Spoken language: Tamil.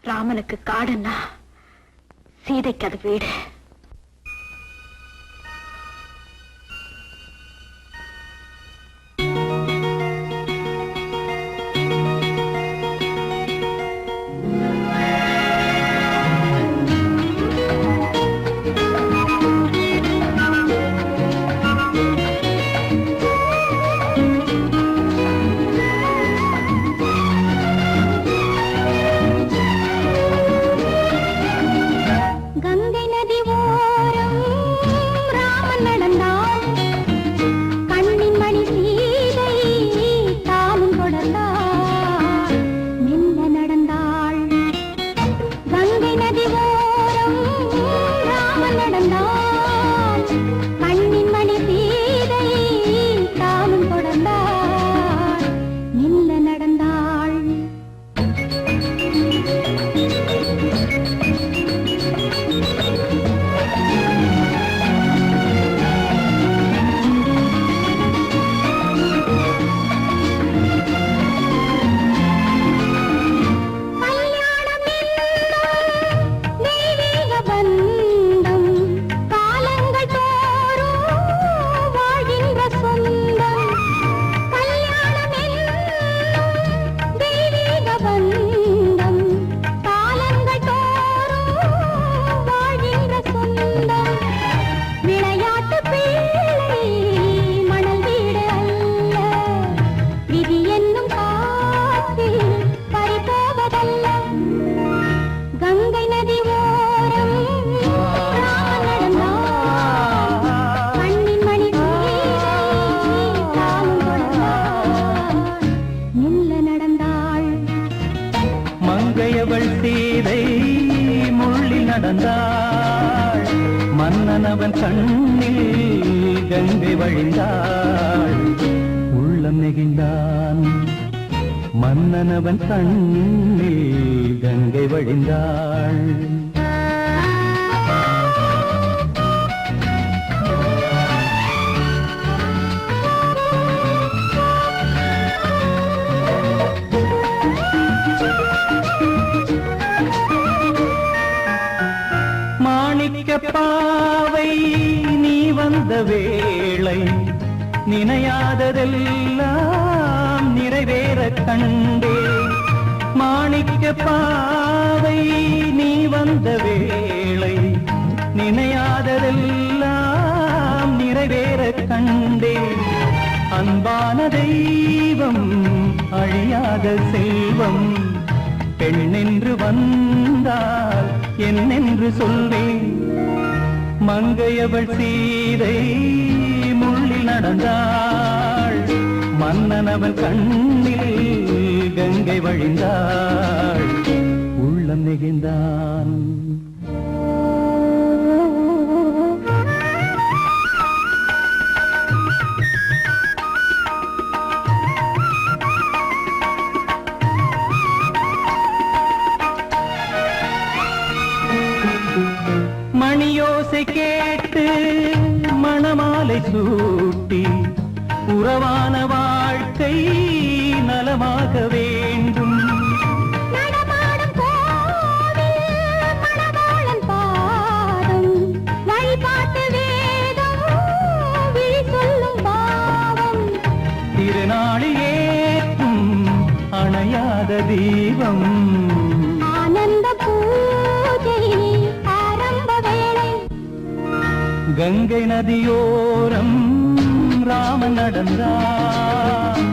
ராமனுக்கு காடுன்னா சீதைக்கு அது வீடு. மன்னனவன் கண்ணில் கங்கை வழிந்தாள், உள்ளம் நெகிழ்ந்தான். மன்னனவன் கண்ணில் கங்கை வழிந்தாள். பாவை நீ வந்த வேளை நினையாததெல்லாம் நிறைவேற கண்டே. மாணிக்க பாவை நீ வந்த வேளை நினையாததெல்லாம் நிறைவேற கண்டே. அன்பான தெய்வம் அழியாத செல்வம் பெண்ணென்று வந்தால் என்னென்று சொல்வேன். மங்கையவள் சீதை முள்ளில் நடந்தாள், மன்னனவன் கண்ணில் கங்கை வழிந்தாள், உள்ளம் நெகிழ்ந்தான். மணியோசை கேட்டு மணமாலை சூட்டி உறவான வாழ்க்கை நலமாக வேண்டும். திருநாளில் ஏற்றும் அணையாத தீபம் கங்கை நதியோரம் ராமன் நடந்தான்,